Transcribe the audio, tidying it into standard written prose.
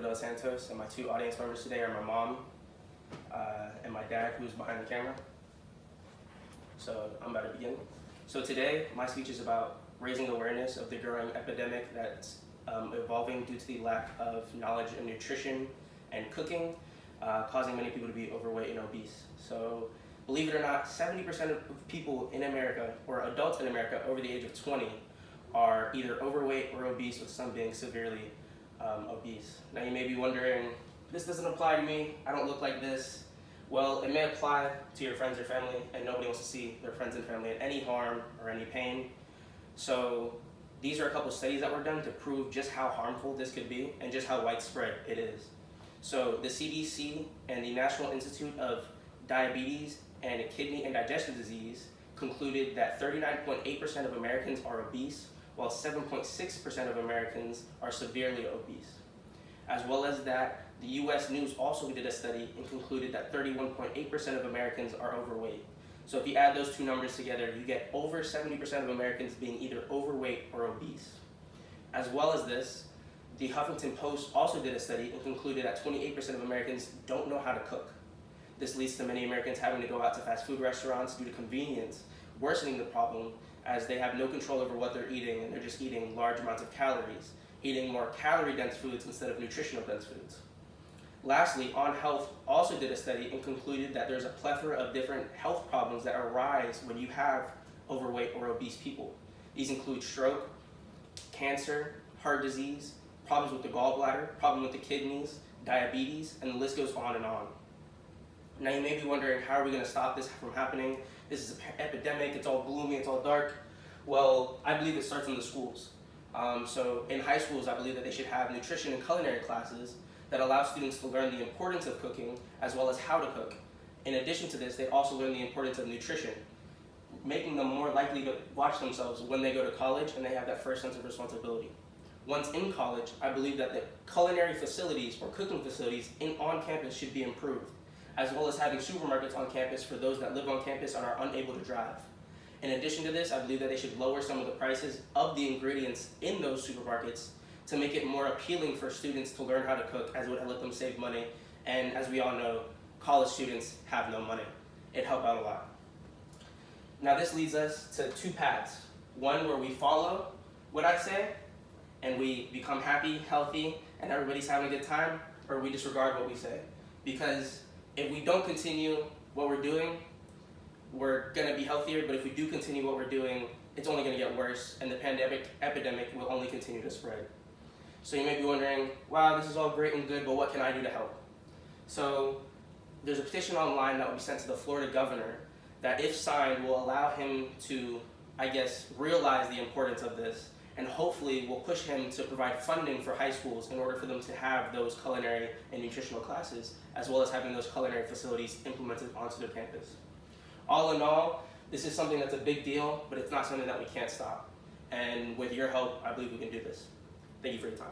Dos Santos, and my two audience members today are my mom and my dad, who's behind the camera. So I'm about to begin. So today, my speech is about raising awareness of the growing epidemic that's evolving due to the lack of knowledge in nutrition and cooking, causing many people to be overweight and obese. So believe it or not, 70% of people in America, or adults in America over the age of 20, are either overweight or obese, with some being severely obese. Now you may be wondering, this doesn't apply to me, I don't look like this. Well, it may apply to your friends or family, and nobody wants to see their friends and family in any harm or any pain. So these are a couple studies that were done to prove just how harmful this could be and just how widespread it is. So the CDC and the National Institute of Diabetes and Kidney and Digestive Disease concluded that 39.8% of Americans are obese, while 7.6% of Americans are severely obese. As well as that, the US News also did a study and concluded that 31.8% of Americans are overweight. So if you add those two numbers together, you get over 70% of Americans being either overweight or obese. As well as this, the Huffington Post also did a study and concluded that 28% of Americans don't know how to cook. This leads to many Americans having to go out to fast food restaurants due to convenience, worsening the problem as they have no control over what they're eating, and they're just eating large amounts of calories, eating more calorie-dense foods instead of nutritional-dense foods. Lastly, On Health also did a study and concluded that there's a plethora of different health problems that arise when you have overweight or obese people. These include stroke, cancer, heart disease, problems with the gallbladder, problem with the kidneys, diabetes, and the list goes on and on. Now you may be wondering, how are we going to stop this from happening? This is an epidemic, it's all gloomy, it's all dark. Well, I believe it starts in the schools. So in high schools, I believe that they should have nutrition and culinary classes that allow students to learn the importance of cooking as well as how to cook. In addition to this, they also learn the importance of nutrition, making them more likely to watch themselves when they go to college and they have that first sense of responsibility. Once in college, I believe that the culinary facilities or cooking facilities on campus should be improved, as well as having supermarkets on campus for those that live on campus and are unable to drive. In addition to this, I believe that they should lower some of the prices of the ingredients in those supermarkets to make it more appealing for students to learn how to cook, as it would let them save money. And as we all know, college students have no money. It'd help out a lot. Now this leads us to two paths. One where we follow what I say, and we become happy, healthy, and everybody's having a good time, or we disregard what we say. Because if we don't continue what we're doing, we're gonna be healthier, but if we do continue what we're doing, it's only gonna get worse, and the epidemic will only continue to spread. So you may be wondering, wow, this is all great and good, but what can I do to help? So there's a petition online that will be sent to the Florida governor that, if signed, will allow him to, realize the importance of this, and hopefully will push him to provide funding for high schools in order for them to have those culinary and nutritional classes, as well as having those culinary facilities implemented onto their campus. All in all, this is something that's a big deal, but it's not something that we can't stop. And with your help, I believe we can do this. Thank you for your time.